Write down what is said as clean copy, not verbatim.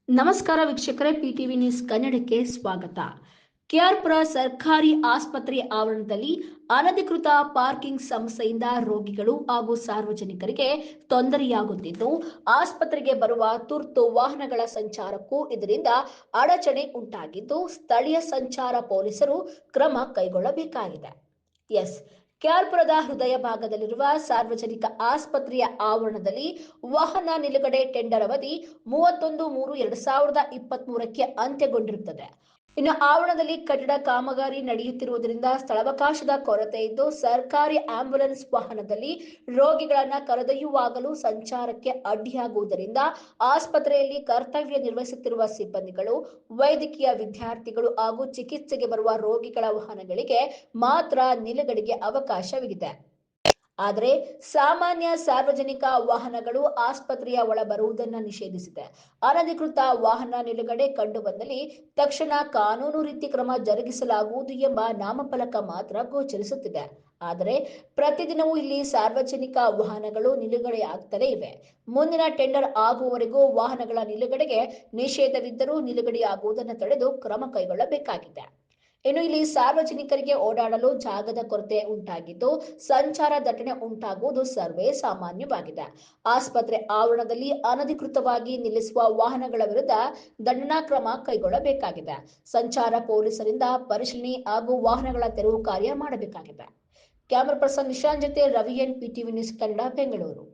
ನಮಸ್ಕಾರ ವೀಕ್ಷಕರೇ, ಪಿಟಿವಿ ನ್ಯೂಸ್ ಕನ್ನಡಕ್ಕೆ ಸ್ವಾಗತ. ಕೆಆರ್ಪುರ ಸರ್ಕಾರಿ ಆಸ್ಪತ್ರೆ ಆವರಣದಲ್ಲಿ ಅನಧಿಕೃತ ಪಾರ್ಕಿಂಗ್ ಸಮಸ್ಯೆಯಿಂದ ರೋಗಿಗಳು ಹಾಗೂ ಸಾರ್ವಜನಿಕರಿಗೆ ತೊಂದರೆಯಾಗುತ್ತಿದ್ದು, ಆಸ್ಪತ್ರೆಗೆ ಬರುವ ತುರ್ತು ವಾಹನಗಳ ಸಂಚಾರಕ್ಕೂ ಇದರಿಂದ ಅಡಚಣೆ ಉಂಟಾಗಿದ್ದು, ಸ್ಥಳೀಯ ಸಂಚಾರ ಪೊಲೀಸರು ಕ್ರಮ ಕೈಗೊಳ್ಳಬೇಕಾಗಿದೆ. ಎಸ್ ಕೆಆರ್ಪುರದ ಹೃದಯ ಭಾಗದಲ್ಲಿರುವ ಸಾರ್ವಜನಿಕ ಆಸ್ಪತ್ರೆಯ ಆವರಣದಲ್ಲಿ ವಾಹನ ನಿಲುಗಡೆ ಟೆಂಡರ್ ಅವಧಿ 31/3/2023ಕ್ಕೆ ಅಂತ್ಯಗೊಂಡಿರುತ್ತದೆ. ಇನ್ನು ಆವರಣದಲ್ಲಿ ಕಟ್ಟಡ ಕಾಮಗಾರಿ ನಡೆಯುತ್ತಿರುವುದರಿಂದ ಸ್ಥಳಾವಕಾಶದ ಕೊರತೆ ಇದ್ದು, ಸರ್ಕಾರಿ ಆಂಬ್ಯುಲೆನ್ಸ್ ವಾಹನದಲ್ಲಿ ರೋಗಿಗಳನ್ನು ಕರೆದೊಯ್ಯುವಾಗಲೂ ಸಂಚಾರಕ್ಕೆ ಅಡ್ಡಿಯಾಗುವುದರಿಂದ ಆಸ್ಪತ್ರೆಯಲ್ಲಿ ಕರ್ತವ್ಯ ನಿರ್ವಹಿಸುತ್ತಿರುವ ಸಿಬ್ಬಂದಿಗಳು, ವೈದ್ಯಕೀಯ ವಿದ್ಯಾರ್ಥಿಗಳು ಹಾಗೂ ಚಿಕಿತ್ಸೆಗೆ ಬರುವ ರೋಗಿಗಳ ವಾಹನಗಳಿಗೆ ಮಾತ್ರ ನಿಲುಗಡೆಗೆ ಅವಕಾಶವಿದೆ. ಆದರೆ ಸಾಮಾನ್ಯ ಸಾರ್ವಜನಿಕ ವಾಹನಗಳು ಆಸ್ಪತ್ರೆಯ ಒಳ ಬರುವುದನ್ನು ನಿಷೇಧಿಸಿದೆ. ಅನಧಿಕೃತ ವಾಹನ ನಿಲುಗಡೆ ಕಂಡುಬಂದಲ್ಲಿ ತಕ್ಷಣ ಕಾನೂನು ರೀತಿ ಕ್ರಮ ಜರುಗಿಸಲಾಗುವುದು ಎಂಬ ನಾಮಫಲಕ ಮಾತ್ರ ಗೋಚರಿಸುತ್ತಿದೆ. ಆದರೆ ಪ್ರತಿದಿನವೂ ಇಲ್ಲಿ ಸಾರ್ವಜನಿಕ ವಾಹನಗಳು ನಿಲುಗಡೆಯಾಗುತ್ತಲೇ ಇವೆ. ಮುಂದಿನ ಟೆಂಡರ್ ಆಗುವವರೆಗೂ ವಾಹನಗಳ ನಿಲುಗಡೆಗೆ ನಿಷೇಧವಿದ್ದರೂ ನಿಲುಗಡೆಯಾಗುವುದನ್ನು ತಡೆದು ಕ್ರಮ ಕೈಗೊಳ್ಳಬೇಕಾಗಿದೆ. ಇನ್ನು ಇಲ್ಲಿ ಸಾರ್ವಜನಿಕರಿಗೆ ಓಡಾಡಲು ಜಾಗದ ಕೊರತೆ ಉಂಟಾಗಿದ್ದು, ಸಂಚಾರ ದಟ್ಟಣೆ ಉಂಟಾಗುವುದು ಸರ್ವೇ ಸಾಮಾನ್ಯವಾಗಿದೆ. ಆಸ್ಪತ್ರೆ ಆವರಣದಲ್ಲಿ ಅನಧಿಕೃತವಾಗಿ ನಿಲ್ಲಿಸುವ ವಾಹನಗಳ ವಿರುದ್ಧ ದಂಡನಾ ಕ್ರಮ ಕೈಗೊಳ್ಳಬೇಕಾಗಿದೆ. ಸಂಚಾರ ಪೊಲೀಸರಿಂದ ಪರಿಶೀಲನೆ ಹಾಗೂ ವಾಹನಗಳ ತೆರವು ಕಾರ್ಯ ಮಾಡಬೇಕಾಗಿದೆ. ಕ್ಯಾಮರಾ ಪರ್ಸನ್ ನಿಶಾಂತ್ ಜೊತೆ ರವಿ ಎನ್, ಪಿಟಿವಿ ನ್ಯೂಸ್ ಕನ್ನಡ, ಬೆಂಗಳೂರು.